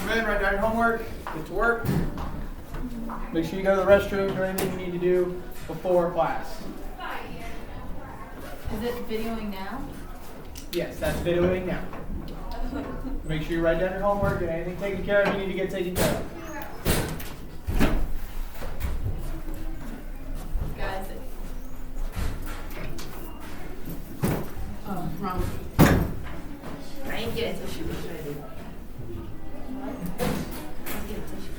Come in, write down your homework, get to work. Make sure you go to the restroom, do anything you need to do before class. Is it videoing now? Yes, that's videoing now. Make sure you write down your homework, get anything taken care of you need to get taken care of. Guys. Oh, wrong. I didn't get a tissue. What should I do? Let's get a tissue.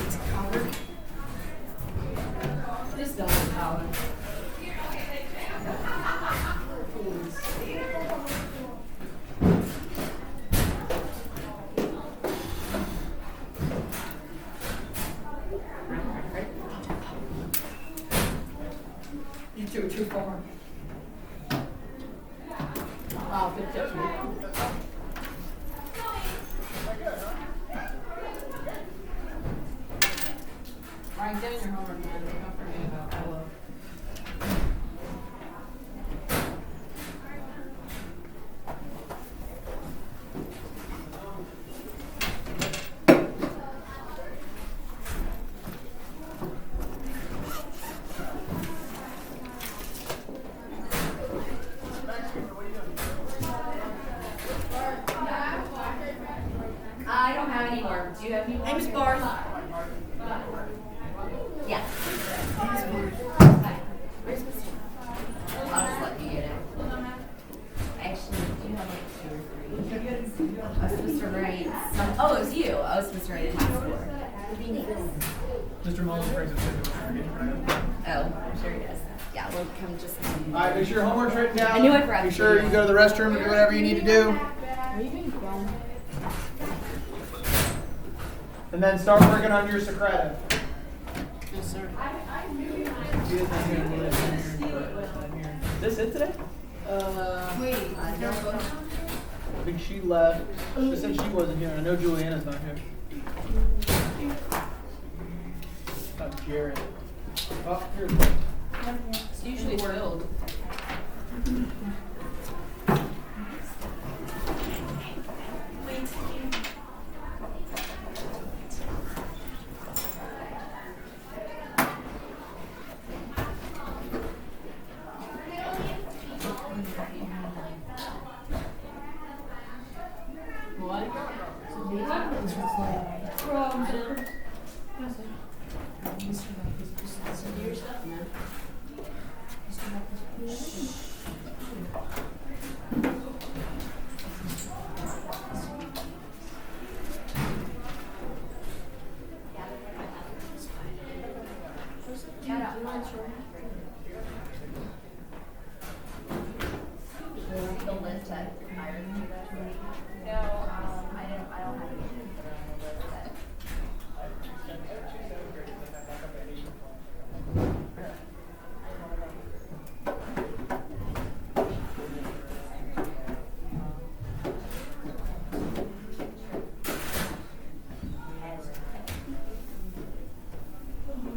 It's covered. Just don't collar. You two too far. Oh, good tip. Write down your homework, man. Don't forget about hello. I don't have any more. Do you have any more? I'm sparse. Yeah. Where's Mr. I'll just let you get it. Actually, do you have like 2 or 3? I was supposed to write some. Oh, it was you. I was supposed to write a task score. Mr. Mullins brings it to Oh, I'm sure he does. Yeah, we'll come just. All right, make sure your homework's written down. I knew I forgot Be to sure do you it. go to the restroom and do whatever you need to do. Are you being grown? And then start working on your secretive. Yes, sir. Is this it today? Wait, is there a photo? I think she left. She said she wasn't here. I know Juliana's not here. Jared. Oh, here's one. It's usually filled.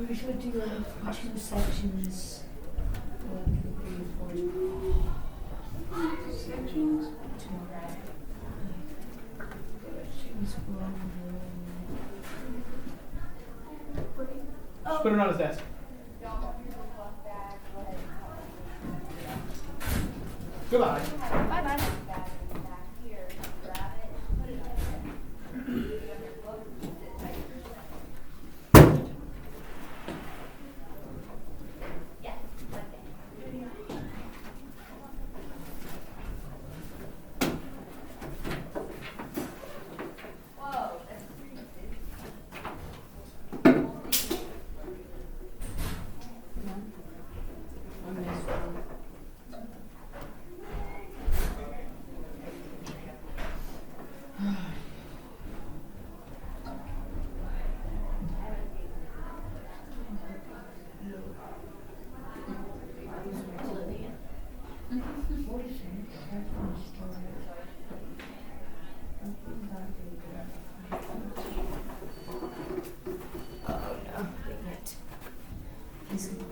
We should do 2 sections. 1, 2, 3, 4. Sections? 2. Just put it on his desk. Goodbye. Bye-bye.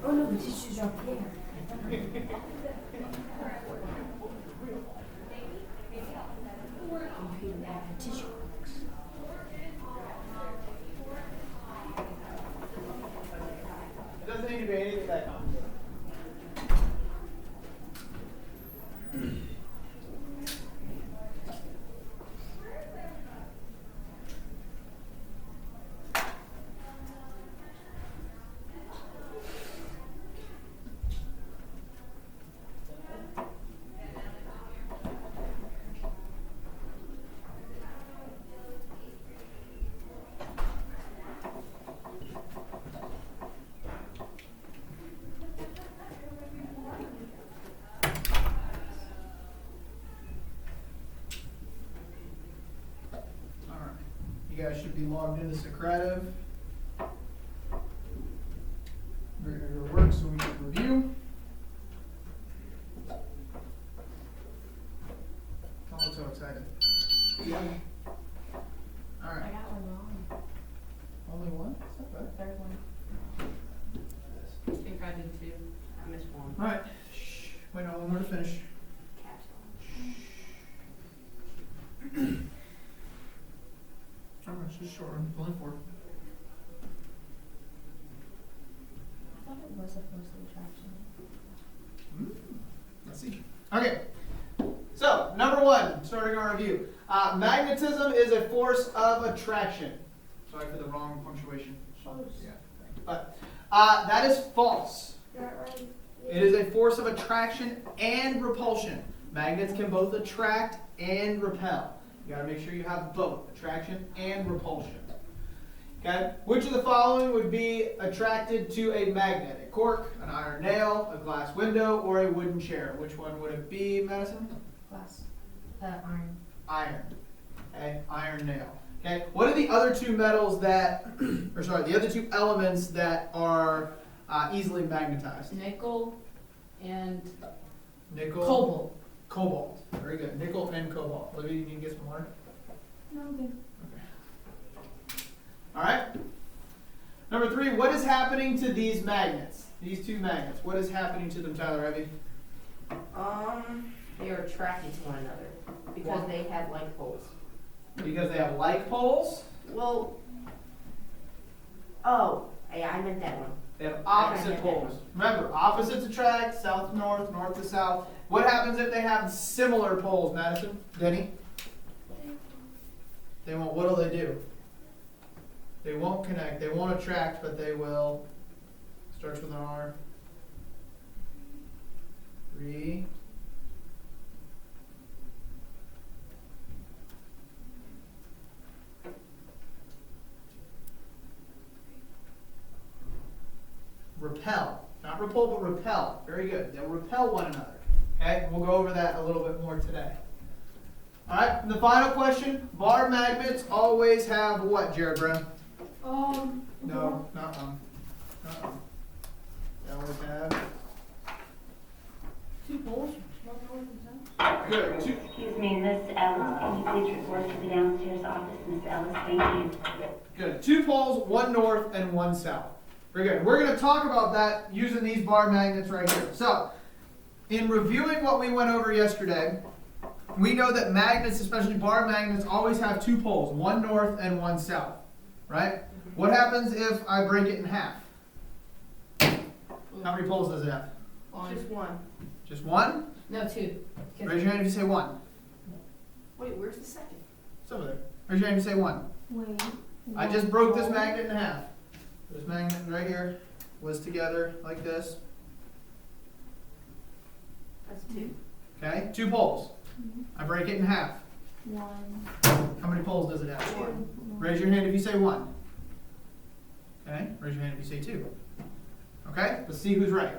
Oh no, the tissues are up there. Oh, guys should be logged into Socrative. Your work so we can review. Don't look so excited. Yeah. All I right. got one wrong. Only one? That's not bad. Third one. I think I did too. I missed one. All right. Shh. Wait, no, one more to finish. It's just short one. Only 4. I thought it was a force of attraction. Let's see. Okay. So, number 1, starting our review. Magnetism is a force of attraction. Sorry for the wrong punctuation. Yeah. But that is false. It is a force of attraction and repulsion. Magnets can both attract and repel. You gotta make sure you have both, attraction and repulsion. Okay? Which of the following would be attracted to a magnet? A cork, an iron nail, a glass window, or a wooden chair? Which one would it be, Madison? Glass. Iron. Iron. Okay? Iron nail. Okay? What are the other two metals that, or sorry, the other two elements that are easily magnetized? Nickel and Nickel. cobalt. Cobalt. Very good. Nickel and cobalt. Olivia, you need to get some water? No, good. All right. Number 3, what is happening to these magnets? These two magnets. What is happening to them, Tyler Evie? They are attracted to one another because Why? they have like poles. Because they have like poles. Well, oh, yeah, I meant that one. They have opposite Okay. poles. Remember, opposites attract, south to north, north to south. What happens if they have similar poles, Madison? Denny? They won't. What'll they do? They won't connect. They won't attract, but they will. Starts with an R. Repel. Not repel, but repel. Very good. They'll repel one another. Okay? We'll go over that a little bit more today. Alright, the final question. Bar magnets always have what, Jared Brown? No, not one. Not one. They always have. 2 poles. Good. Excuse me, Miss Ellis, can you please report to the downstairs office, Miss Ellis? Thank you. Good. 2 poles, 1 north and 1 south. Very good. We're going to talk about that using these bar magnets right here. So, in reviewing what we went over yesterday, we know that magnets, especially bar magnets, always have 2 poles, 1 north and 1 south. Right? What happens if I break it in half? How many poles does it have? Just 1. Just 1? No, 2. Raise your hand if you say 1. Wait, where's the second? It's over there. Raise your hand if you say 1. Wait. I just broke this magnet in half. This magnet right here was together like this. That's 2. Okay? 2 poles. I break it in half. 1. How many poles does it have? 1. Raise your hand if you say 1. Okay? Raise your hand if you say 2. Okay? Let's see who's right.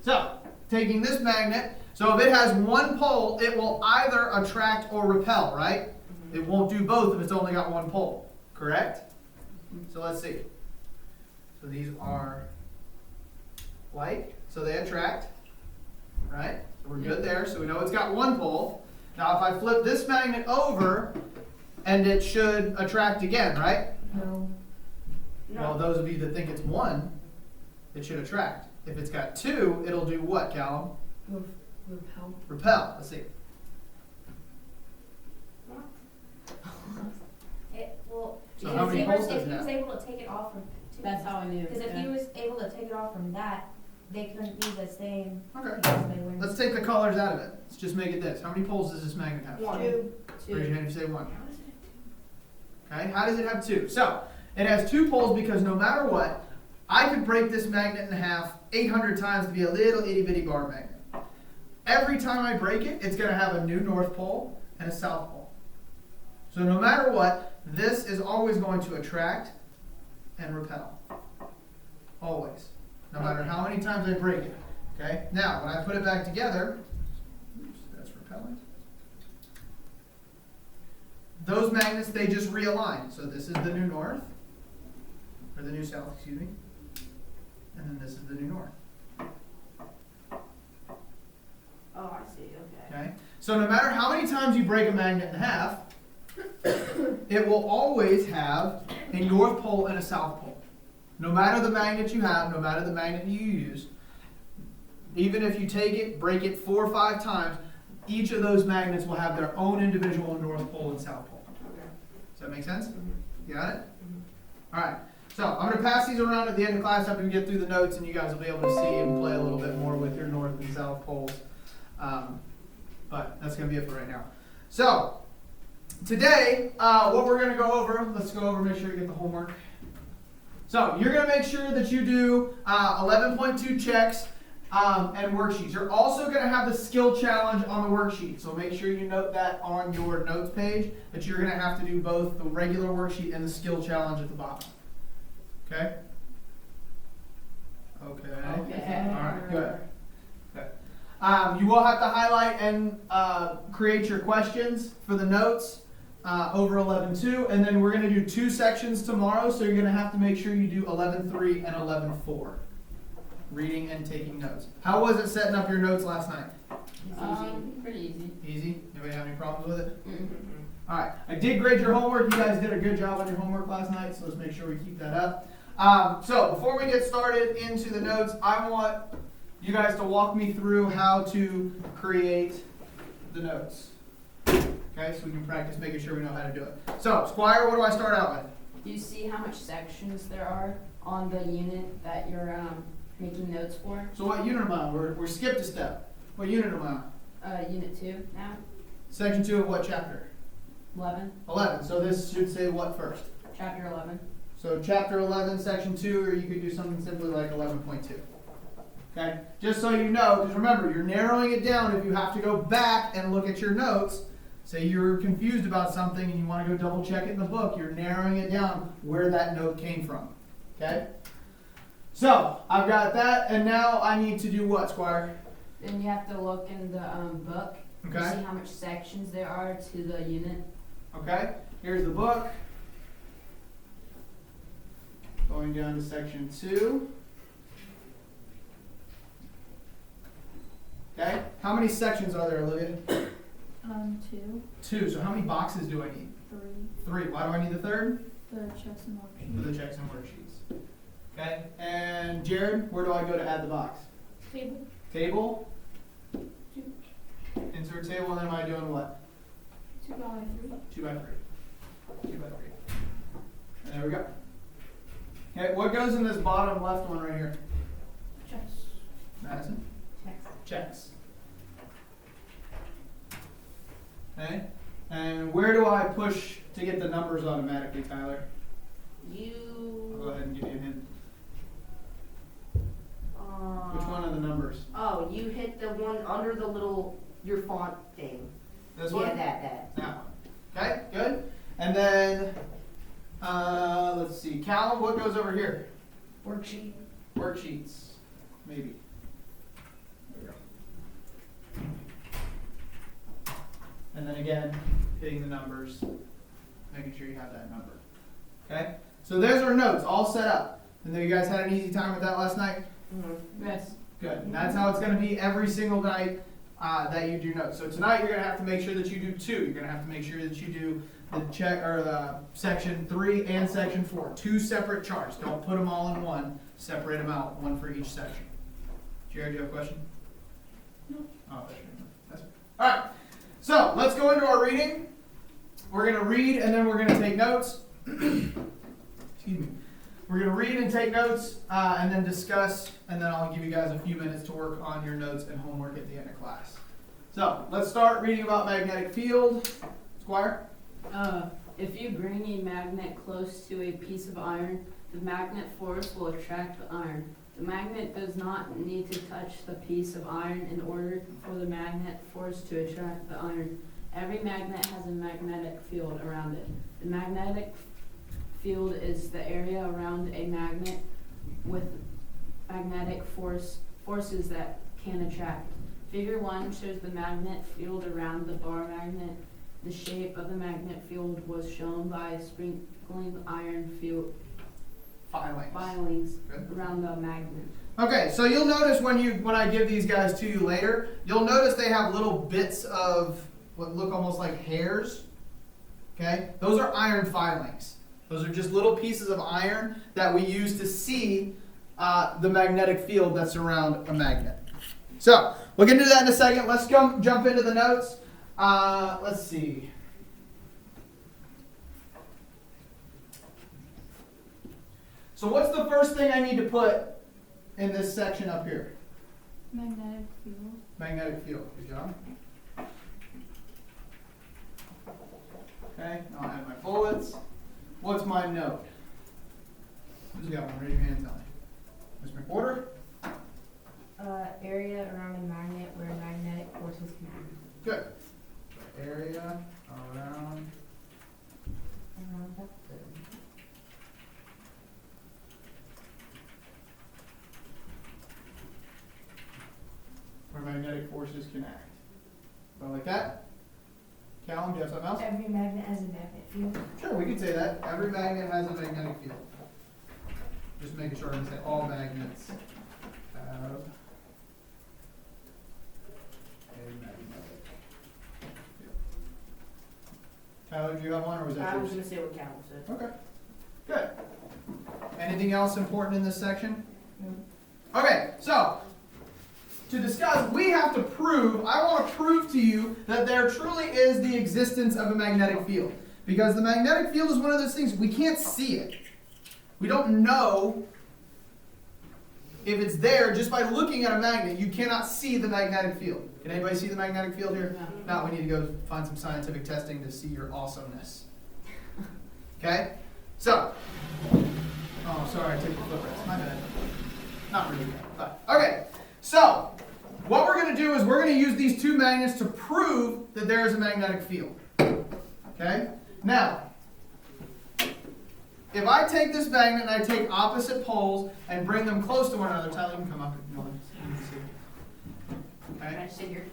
So, taking this magnet, so if it has 1 pole, it will either attract or repel, right? It won't do both if it's only got 1 pole. Correct? So let's see. So these are like, so they attract, right? So we're good there, so we know it's got 1 pole. Now if I flip this magnet over, and it should attract again, right? No. Well, those of you that think it's 1, it should attract. If it's got 2, it'll do what, Callum? Repel. Repel. Let's see. Well, So how many poles does if it he was have? able to take it off from two. That's how I knew. Because if he was able to take it off from that, they couldn't be the same. Okay. Because they were. Let's take the colors out of it. Let's just make it this. How many poles does this magnet have? 1. Raise 2. your hand if you say 1. Okay, how does it have 2? So, it has 2 poles because no matter what, I could break this magnet in half 800 times to be a little itty bitty bar magnet. Every time I break it, it's going to have a new north pole and a south pole. So no matter what, this is always going to attract and repel. Always. No matter how many times I break it. Okay? Now, when I put it back together, oops, that's repelling. those magnets, they just realign. So this is the new north, or the new south, excuse me. And then this is the new north. Oh, I see, okay. Okay? So no matter how many times you break a magnet in half, it will always have a north pole and a south pole. No matter the magnet you have, no matter the magnet you use, even if you take it, break it 4 or 5 times, each of those magnets will have their own individual north pole and south pole. Okay. Does that make sense? Mhm. You got it? Mhm. All right. So I'm going to pass these around at the end of class after we get through the notes, and you guys will be able to see and play a little bit more with your north and south poles. But that's going to be it for right now. So today, what we're going to go over, let's go over, make sure you get the homework. So you're going to make sure that you do 11.2 checks and worksheets. You're also going to have the skill challenge on the worksheet. So make sure you note that on your notes page, that you're going to have to do both the regular worksheet and the skill challenge at the bottom. Okay? Okay. All right, good. Okay. You will have to highlight and create your questions for the notes over 11.2, and then we're going to do 2 sections tomorrow, so you're going to have to make sure you do 11.3 and 11.4, reading and taking notes. How was it setting up your notes last night? Pretty easy. Easy? Anybody have any problems with it? Mm-hmm. All right. I did grade your homework. You guys did a good job on your homework last night, so let's make sure we keep that up. So before we get started into the notes, I want you guys to walk me through how to create the notes. Okay, so we can practice making sure we know how to do it. So, Squire, what do I start out with? Do you see how much sections there are on the unit that you're making notes for? So what unit am I on? We're skipped a step. What unit am I on? Unit 2 now? Section 2 of what chapter? 11. 11. So this should say what first? Chapter 11. So chapter 11, section 2, or you could do something simply like 11.2. Okay? Just so you know, because remember, you're narrowing it down. If you have to go back and look at your notes, say you're confused about something and you want to go double check it in the book, you're narrowing it down where that note came from. Okay? So, I've got that, and now I need to do what, Squire? Then you have to look in the book Okay. to see how much sections there are to the unit. Okay? Here's the book. Going down to section 2. Okay? How many sections are there, Olivia? 2, 2. So how many boxes do I need? 3, 3. Why do I need the third? the checks and For worksheets. the checks and worksheets. Okay? And Jared, where do I go to add the box? Table. Table. Insert table, and then am I doing what? 2 by 3. 2 by 3. 2 by 3. And there we go. Okay, what goes in this bottom left one right here? Checks. Madison? Text. Checks. Okay? And where do I push to get the numbers automatically, Tyler? I'll go ahead and give you a hint. Which one are the numbers? Oh, you hit the one under the little, your font thing. This one? Yeah, that. That one. Okay, good. And then, let's see, Callum, what goes over here? Worksheet. Worksheets, maybe. There we go. And then again, hitting the numbers, making sure you have that number. Okay? So there's our notes, all set up. And then you guys had an easy time with that last night? Yes. Good. And that's how it's going to be every single night that you do notes. So tonight you're going to have to make sure that you do 2. You're going to have to make sure that you do the the section 3 and section 4. 2 separate charts. Don't put them all in one. Separate them out, one for each section. Jared, do you have a question? No. Oh, that's right. All right. So let's go into our reading. We're going to read and then we're going to take notes. Excuse me. We're going to read and take notes and then discuss, and then I'll give you guys a few minutes to work on your notes and homework at the end of class. So let's start reading about magnetic field. Squire? If you bring a magnet close to a piece of iron, the magnet force will attract the iron. The magnet does not need to touch the piece of iron in order for the magnet force to attract the iron. Every magnet has a magnetic field around it. The magnetic field is the area around a magnet with magnetic forces that can attract. Figure 1 shows the magnet field around the bar magnet. The shape of the magnet field was shown by sprinkling iron field filings Good. around the magnet. Okay, so you'll notice when I give these guys to you later, you'll notice they have little bits of what look almost like hairs. Okay, those are iron filings. Those are just little pieces of iron that we use to see the magnetic field that's around a magnet. So we'll get into that in a second. Let's jump into the notes. Let's see. So what's the first thing I need to put in this section up here? Magnetic field. Magnetic field. Good job. Okay, I'll add my bullets. What's my note? Who's got one? Raise your hand and tell me. Miss McWhorter? Area around a magnet where magnetic forces can act. Good. Area around. Where magnetic forces can act. Something like that? Callum, do you have something else? Every magnet has a magnet field. Sure, we could say that. Every magnet has a magnetic field. Just making sure I say all magnets have a magnetic field. Tyler, do you have one, or was that I was yours? gonna say what Cal said. Okay, good. Anything else important in this section? Okay, so to discuss, we have to prove, I want to prove to you that there truly is the existence of a magnetic field. Because the magnetic field is one of those things, we can't see it. We don't know if it's there just by looking at a magnet. You cannot see the magnetic field. Can anybody see the magnetic field here? No, we need to go find some scientific testing to see your awesomeness. Okay? So, oh, sorry, I took the foot rest. My bad. Not really bad, but, okay. So, what we're going to do is we're going to use these two magnets to prove that there is a magnetic field. Okay? Now, if I take this magnet and I take opposite poles and bring them close to one another, Tyler, you can come up if you want to see. Can Okay? I sit here?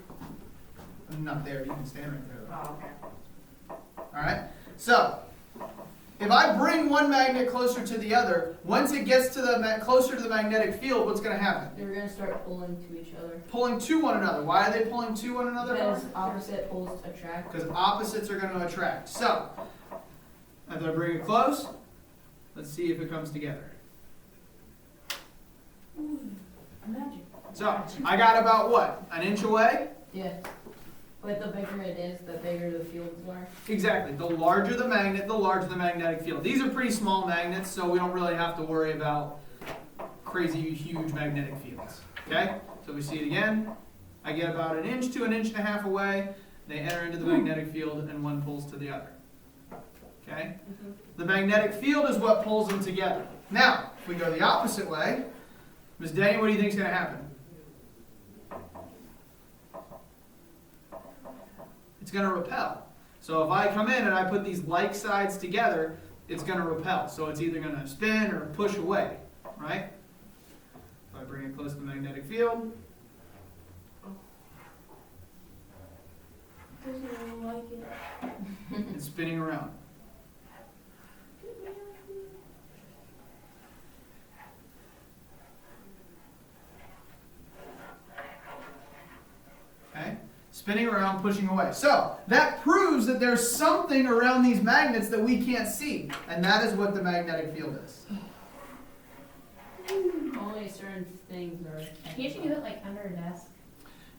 I'm not there. You can stand right there. Oh, okay. All right? So, if I bring one magnet closer to the other, once it gets to the closer to the magnetic field, what's going to happen? They're going to start pulling to each other. Pulling to one another. Why are they pulling to one another? Because opposite poles attract. Because opposites are going to attract. So, as I bring it close, let's see if it comes together. Magic. So, I got about what? An inch away? Yeah. But the bigger it is, the bigger the fields are. Exactly. The larger the magnet, the larger the magnetic field. These are pretty small magnets, so we don't really have to worry about crazy huge magnetic fields. Okay? So we see it again. I get about an inch to an inch and a half away. They enter into the magnetic field and one pulls to the other. Okay? The magnetic field is what pulls them together. Now, if we go the opposite way, Ms. Denny, what do you think is going to happen? It's going to repel. So if I come in and I put these like sides together, it's going to repel. So it's either going to spin or push away, right? If I bring it close to the magnetic field, Doesn't like it. it's spinning around. Okay? Spinning around, pushing away. So, that proves that there's something around these magnets that we can't see. And that is what the magnetic field is. Only certain things are. Can't you do it like under a desk?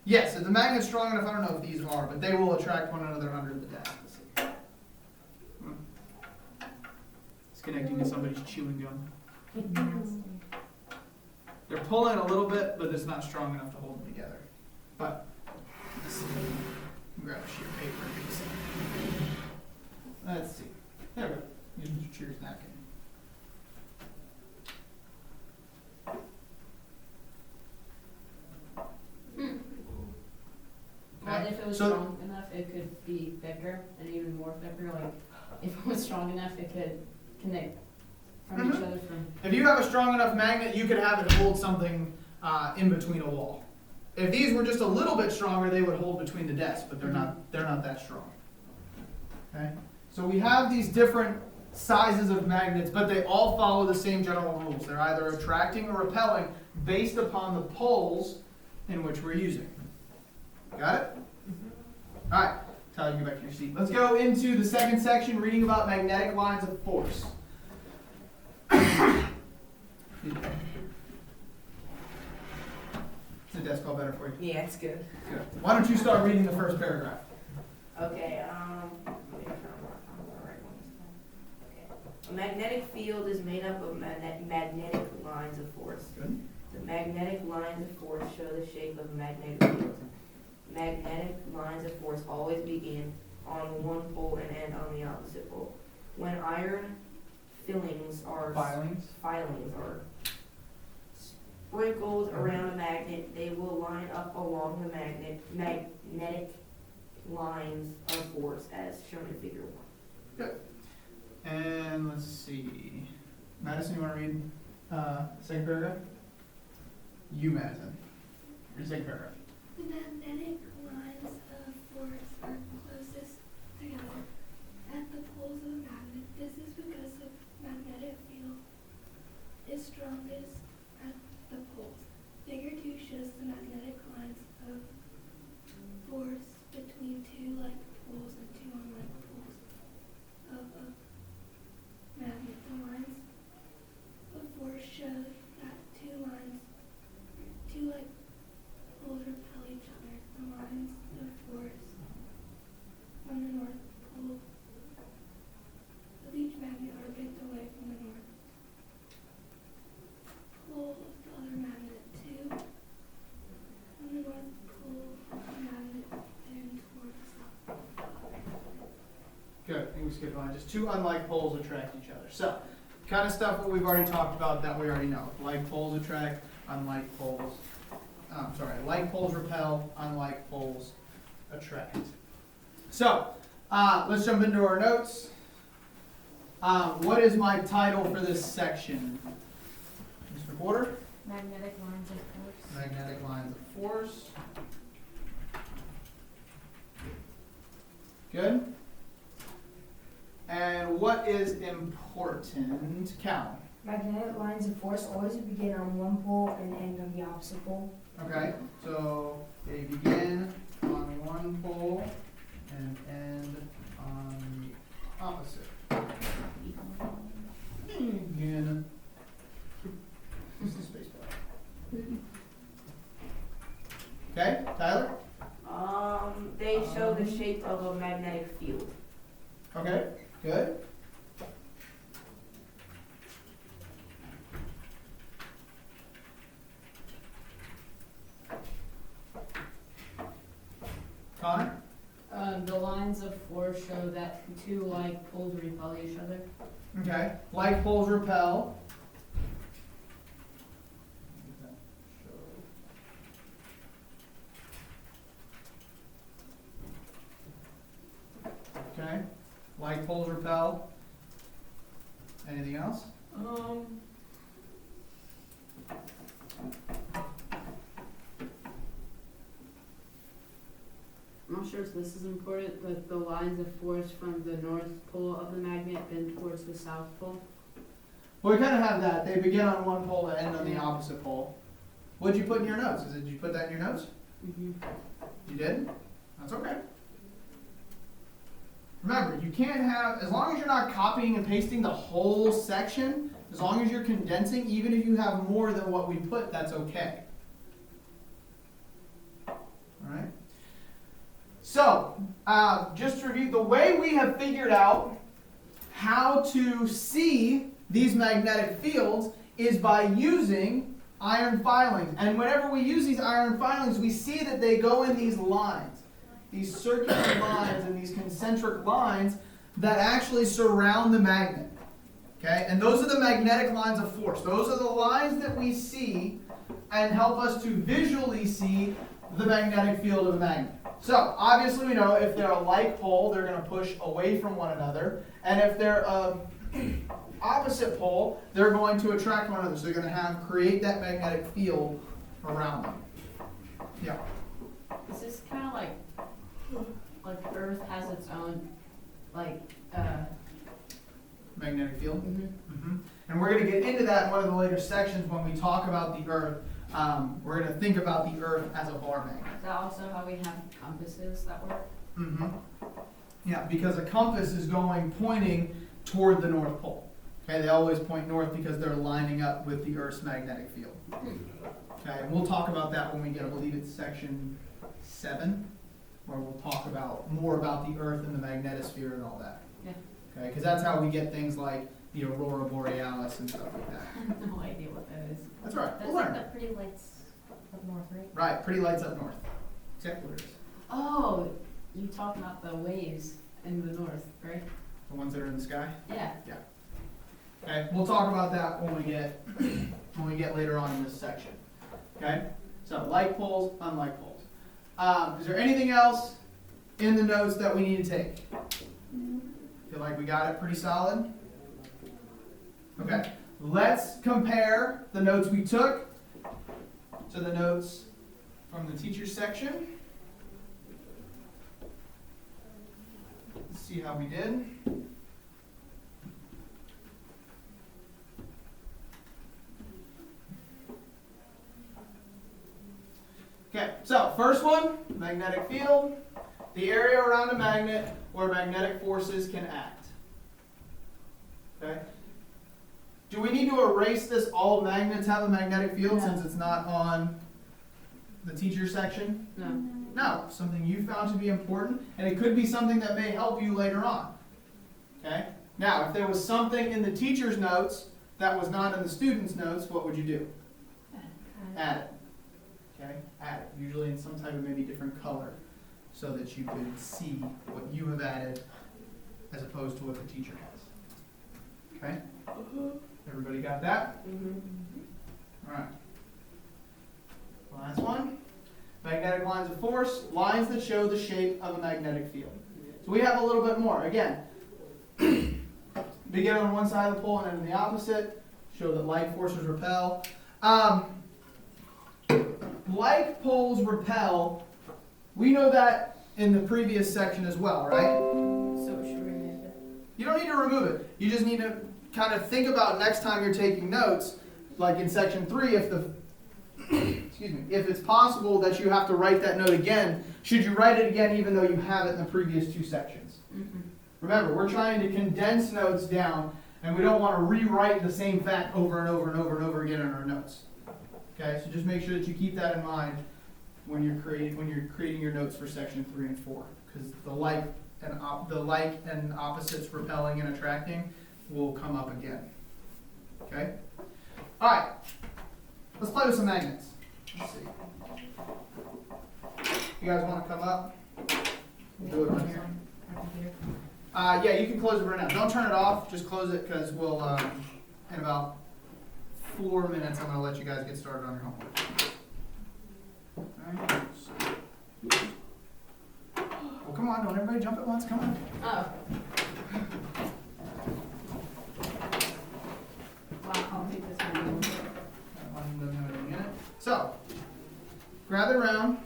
Yes, if the magnet's strong enough, I don't know if these are, but they will attract one another under the desk. Let's see. It's connecting to somebody's chewing gum. They're pulling a little bit, but it's not strong enough to hold them together. But, let's see. Grab a sheet of paper and do something. Let's see. There we go. Use Mr. Cheer's napkin. Well, if it was So- strong enough, it could be thicker and even more thicker. Like, if it was strong enough, it could connect from each other from. If you have a strong enough magnet, you could have it hold something in between a wall. If these were just a little bit stronger, they would hold between the desks, but they're not that strong. Okay? So we have these different sizes of magnets, but they all follow the same general rules. They're either attracting or repelling based upon the poles in which we're using. Got it? All right. Tyler, you get back to your seat. Let's go into the second section, reading about magnetic lines of force. Is the desk all better for you? Yeah, it's good. Good. Why don't you start reading the first paragraph? Okay, let me try to mark on the right one this time. Okay. A magnetic field is made up of magnetic lines of force. Good. The magnetic lines of force show the shape of a magnetic field. Magnetic lines of force always begin on one pole and end on the opposite pole. When iron filings are sprinkled around a magnet, they will line up along the magnetic lines of force as shown in figure 1. Good. And let's see. Madison, you want to read second paragraph? You, Madison. Your second paragraph. The magnetic lines of force are closest together at the poles of a magnet. This is because the magnetic field is strongest at the poles. Figure 2 shows the magnetic lines of force between two like poles and two unlike poles of a magnet. The lines of force show that two like poles repel each other. The lines of force on the north pole of each magnet are bent away from the north pole of the other magnet. Two on the north pole of the magnet bend toward the south. Good. I think we skipped one. Just two unlike poles attract each other. So, kind of stuff that we've already talked about that we already know. Like poles attract, unlike poles. Like poles repel, unlike poles attract. So, let's jump into our notes. What is my title for this section? Mr. Porter? Magnetic lines of force. Magnetic lines of force. Good. And what is important? Cal? Magnetic lines of force always begin on one pole and end on the opposite pole. Okay, so they begin on one pole and end on the opposite. Begin. This is the space bar. Okay, Tyler? They show the shape of a magnetic field. Okay, good. Connor? The lines of force show that two like poles repel each other. Okay, like poles repel. Okay, like poles repel. Anything else? I'm not sure if this is important, but the lines of force from the north pole of the magnet bend towards the south pole. Well, we kind of have that. They begin on one pole and end on the opposite pole. What'd you put in your notes? Did you put that in your notes? Mm-hmm. You did? That's okay. Remember, you can't have, as long as you're not copying and pasting the whole section, as long as you're condensing, even if you have more than what we put, that's okay. All right? So, just to review, the way we have figured out how to see these magnetic fields is by using iron filings. And whenever we use these iron filings, we see that they go in these lines, these circular lines and these concentric lines that actually surround the magnet. Okay? And those are the magnetic lines of force. Those are the lines that we see and help us to visually see the magnetic field of a magnet. So, obviously we know if they're a like pole, they're going to push away from one another. And if they're opposite pole, they're going to attract one another. So they're going to create that magnetic field around them. Yeah. Is this kind of like Earth has its own like, Magnetic field. mhm. Mhm. And we're going to get into that in one of the later sections when we talk about the Earth. We're going to think about the Earth as a bar magnet. Is that also how we have compasses that work? Mm-hmm. Yeah, because a compass is pointing toward the North Pole. Okay, they always point north because they're lining up with the Earth's magnetic field. Okay, and we'll talk about that when we get, I believe it's section 7, where we'll talk more about the Earth and the magnetosphere and all that. Yeah. Okay, because that's how we get things like the aurora borealis and stuff like that. I have no idea what that is. That's right. Those We'll like learn. the pretty lights up north, right? Right, pretty lights up north. Exactly what it is. Oh, you talk about the waves in the north, right? The ones that are in the sky. Yeah. Okay, we'll talk about that when we get later on in this section. Okay, so like poles, unlike poles. Is there anything else in the notes that we need to take? Feel like we got it pretty solid? Okay, let's compare the notes we took to the notes from the teacher's section. Let's see how we did. Okay, so first one, magnetic field, the area around a magnet where magnetic forces can act. Okay? Do we need to erase this all magnets have a magnetic field No. since it's not on the teacher section? No. No, something you found to be important, and it could be something that may help you later on. Okay? Now, if there was something in the teacher's notes that was not in the student's notes, what would you do? Add it. Okay? Add it. Usually in some type of maybe different color so that you could see what you have added as opposed to what the teacher has. Okay? Everybody got that? All right. Last one. Magnetic lines of force, lines that show the shape of a magnetic field. So we have a little bit more. Again, begin on one side of the pole and end on the opposite. Show that like forces repel. Like poles repel. We know that in the previous section as well, right? So should we remove it? You don't need to remove it. You just need to kind of think about next time you're taking notes, like in section 3, if the excuse me, if it's possible that you have to write that note again, should you write it again even though you have it in the previous 2 sections? Remember, we're trying to condense notes down, and we don't want to rewrite the same fact over and over and over and over again in our notes. Okay, so just make sure that you keep that in mind when you're creating your notes for section 3 and 4, because the like and opposites repelling and attracting will come up again. Okay. All right. Let's play with some magnets. Let's see. You guys want to come up? We'll do it right here. Yeah, you can close it right now. Don't turn it off. Just close it because we'll, in about 4 minutes, I'm going to let you guys get started on your homework. All right. Well, come on. Don't everybody jump at once. Come on. Oh. Wow, I'll take this one. That one doesn't have anything in it. So, grab it around.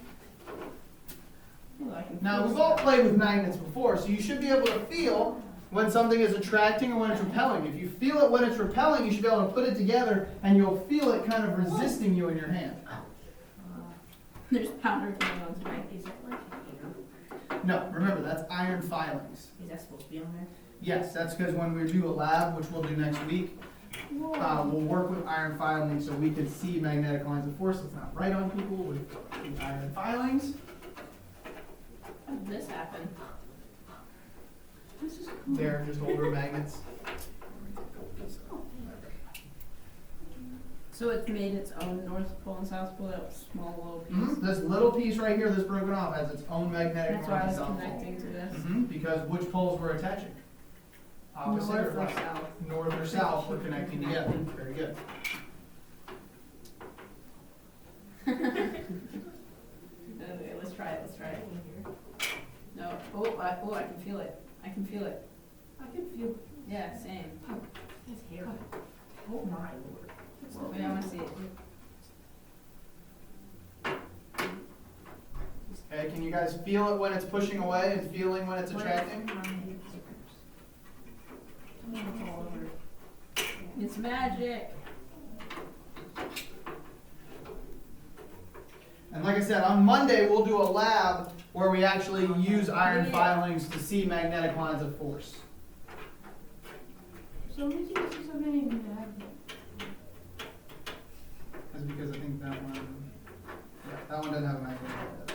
Ooh, I can Now, feel we've all stuff. played with magnets before, so you should be able to feel when something is attracting and when it's repelling. If you feel it when it's repelling, you should be able to put it together, and you'll feel it kind of resisting you in your hand. There's powder going on tonight. Is that like a hair? No, remember, that's iron filings. Is that supposed to be on there? Yes, that's because when we do a lab, which we'll do next week, we'll work with iron filings so we can see magnetic lines of force. Let's not write on people with iron filings. How did this happen? This is cool. They're just older magnets. So it's made its own North Pole and South Pole, that small little piece. This little piece right here that's broken off has its own magnetic That's why I north was and south connecting pole. to this. Because which poles we're attaching? Opposite North or or right? south? North or south, we're connecting together. Very good. Okay, let's try it. No. Oh, I can feel it. I can feel. Yeah, same. His hair. Oh my lord. Wait, I want to see it. Okay, can you guys feel it when it's pushing away and feeling when it's attracting? It's all over. It's magic. And like I said, on Monday we'll do a lab where we actually use iron Yeah. filings to see magnetic lines of force. So we can see something in magnet. That's because I think that one, yeah, that one doesn't have a magnet.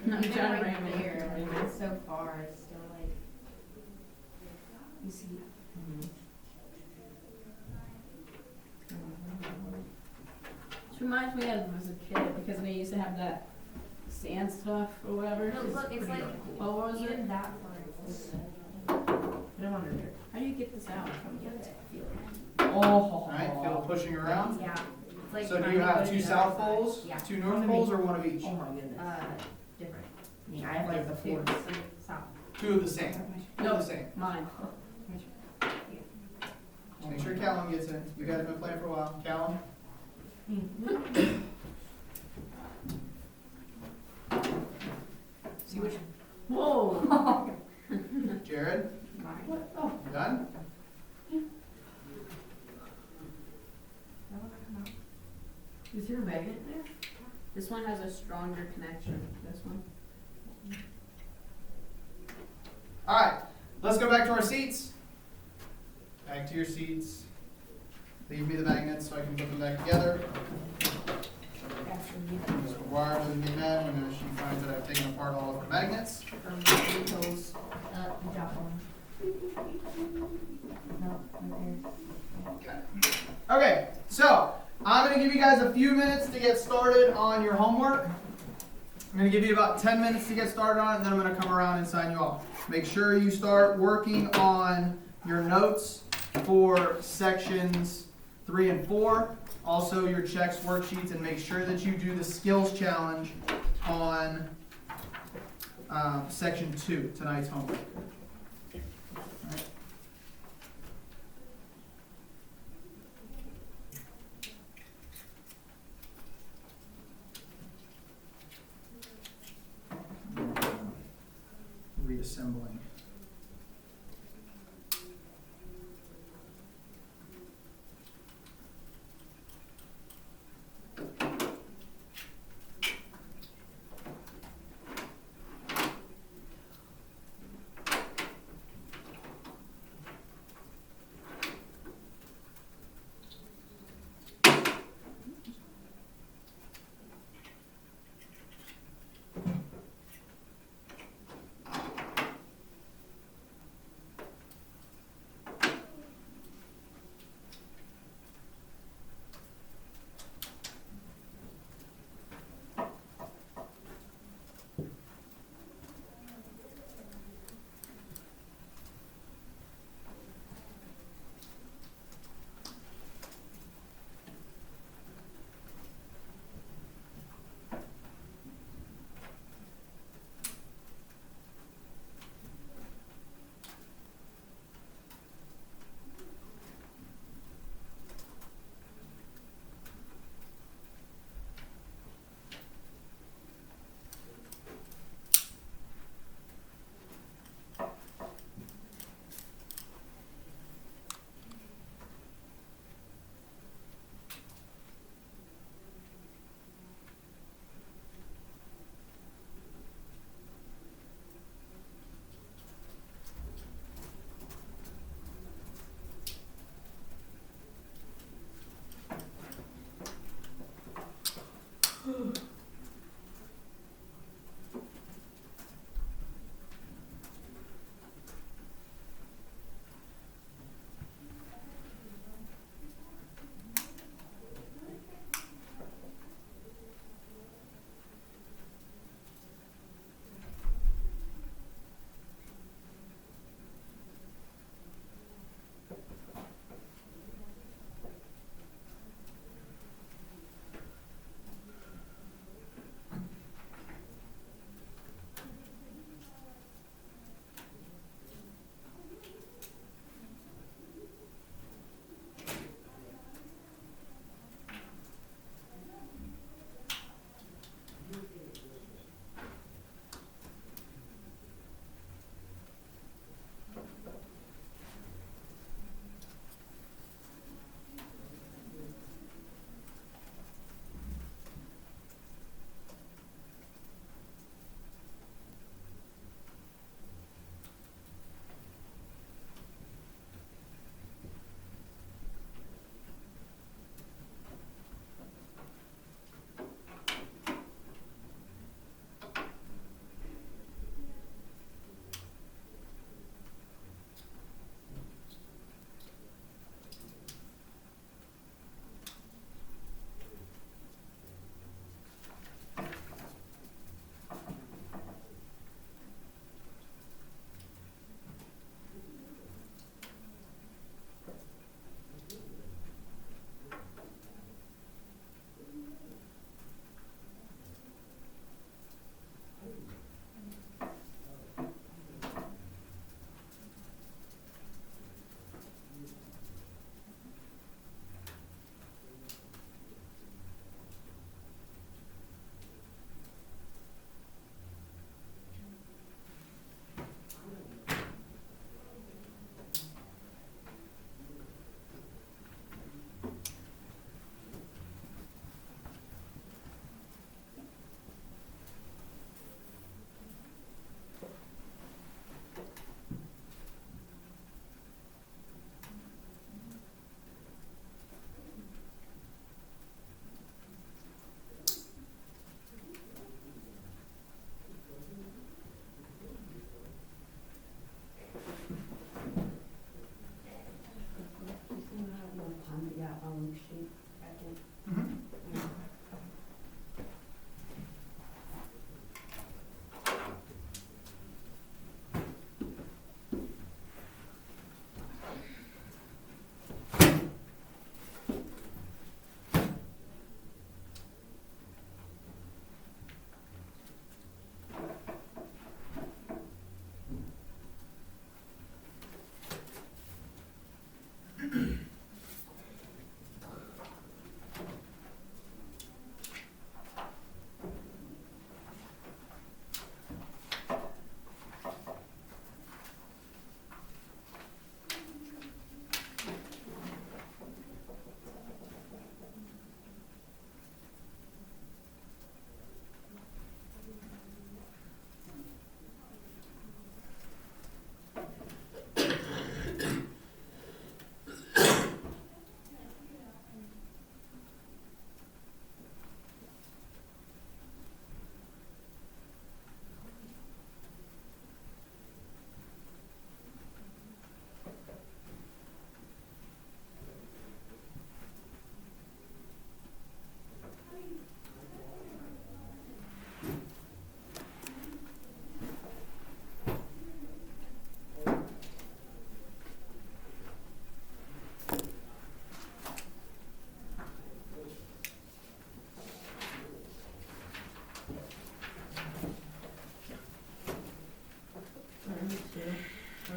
No, Even John right Raymond. there, like, it's so far, it's still like, you see. Which reminds me of as a kid because we used to have that sand stuff or whatever. No, look, it's like, Oh, what was it? even that part is. Put them under there. How do you get this out? Oh, alright, feel it pushing around. Yeah, it's like. So do trying you to have go to two the south other side. poles, Yeah, two north poles, or one of each? Oh my goodness. different. I mean, I have like the Two, fourth. south. Two of the same. Two of the same. Mine. Make sure Callum gets in. You guys have been playing for a while. Callum? See which? Whoa. Jared? Oh. You done? Is there a magnet there? This one has a stronger connection. This one. Alright, let's go back to our seats. Back to your seats. Leave me the magnets so I can put them back together. Ms. McGuire doesn't get mad when she finds that I've taken apart all of her magnets. You drop one. No, right there. Okay, so I'm going to give you guys a few minutes to get started on your homework. I'm going to give you about 10 minutes to get started on it, and then I'm going to come around and sign you off. Make sure you start working on your notes for sections 3 and 4. Also your checks, worksheets, and make sure that you do the skills challenge on section 2, tonight's homework. All right. Reassembling.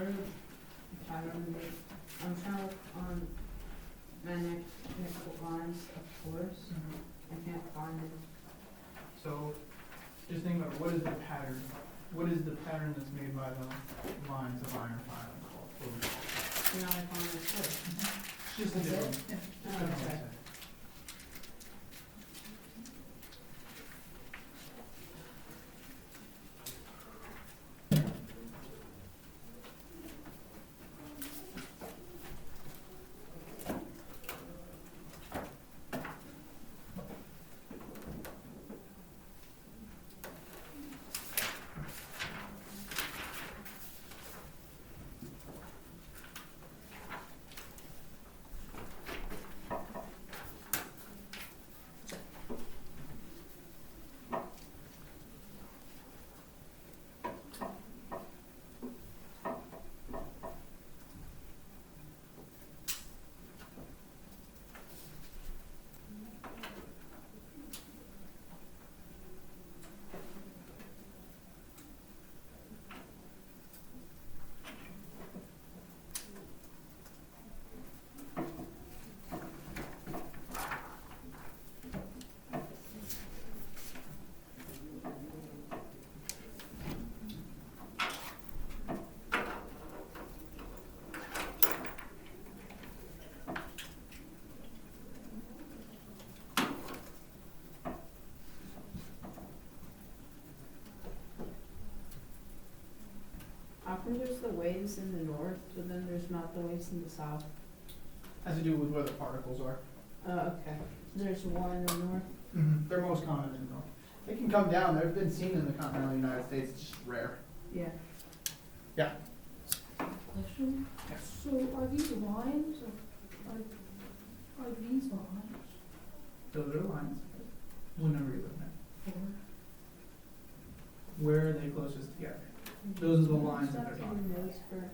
sort of pattern made, I'm trying to look on magnetical lines of force. I can't find it. So, just think about what is the pattern? What is the pattern that's made by the lines of iron filing called? What would you call it? You know, I found it first. Just a Is it? different. Yeah, Oh, just different okay. way to say it. How come there's the waves in the north, but then there's not the waves in the south? Has to do with where the particles are. Oh, okay. There's one in the north. They're most common in the north. They can come down. They've been seen in the continental United States. It's just rare. Yeah. Yeah. Question? Yes. So are these lines or are these lines? Those are lines. What number are you looking at? 4. Where are they closest together? Those are the lines that they're talking about. Notes for,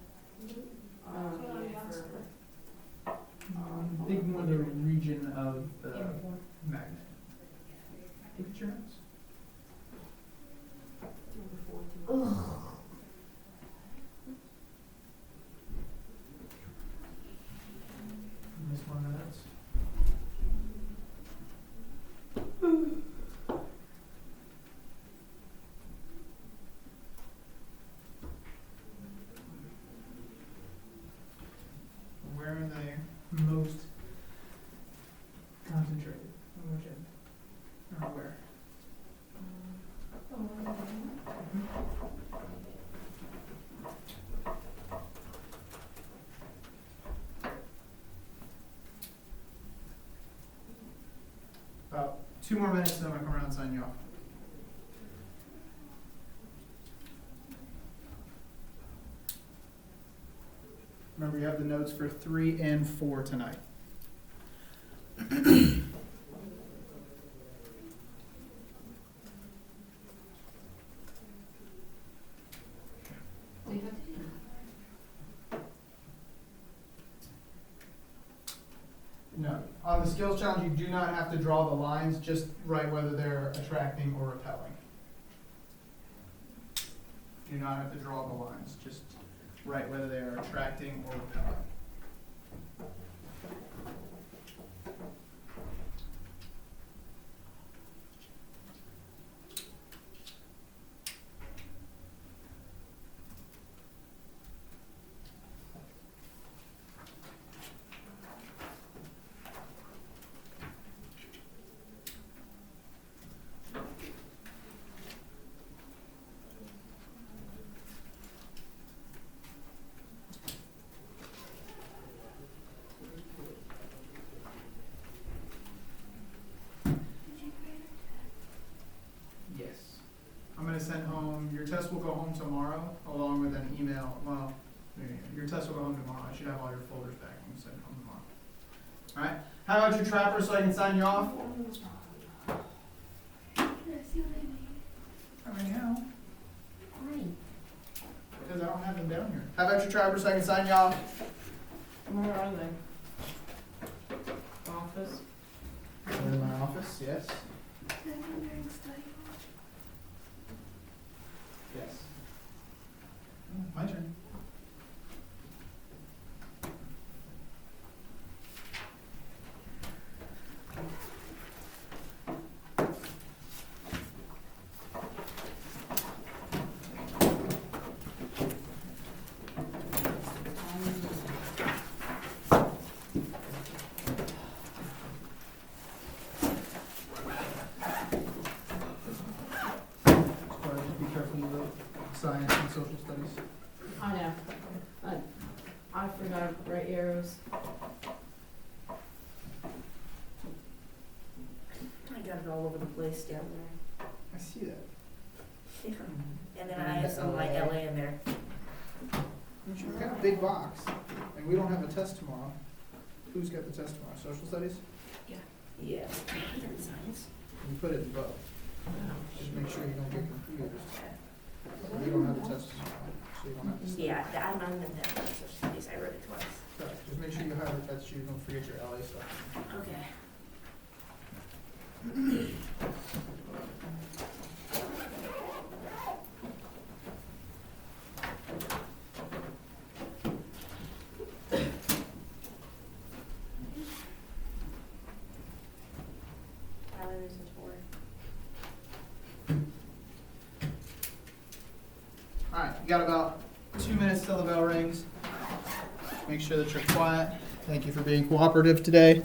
Think more the region of the magnet. Look at your notes. Miss one of the notes. Where are they most concentrated? On which end? Or where? About 2 more minutes, then I'm gonna come around and sign you off. Remember, you have the notes for 3 and 4 tonight. No. On the skills challenge, you do not have to draw the lines, just write whether they're attracting or repelling. Do not have to draw the lines, just write whether they are attracting or repelling. Yes. I'm going to send home, your test will go home tomorrow, along with an email. Well, your test will go home tomorrow. I should have all your folders back when you send it home tomorrow. All right. How about your trapper so I can sign you off? Can I see what I made? Right now, Why? because I don't have them down here. How about your trapper so I can sign you off? where are they? Office? They're in my office, yes. I've been wearing study hall. Yes. My turn. science and social studies. I know. I forgot to write arrows. I got it all over the place down there. I see that. And then I have some of my LA in there. We've got a big box, and we don't have a test tomorrow. Who's got the test tomorrow? Social studies? Yeah. Science. You put it in both. Just make sure you don't get confused. We don't have a test tomorrow, so you don't have to study. Yeah, I'm in that social studies. I wrote it twice. Right, just make sure you highlight that so you don't forget your LA stuff. Okay. Tyler, there's a tour. Alright, you got about 2 minutes till the bell rings. Make sure that you're quiet. Thank you for being cooperative today.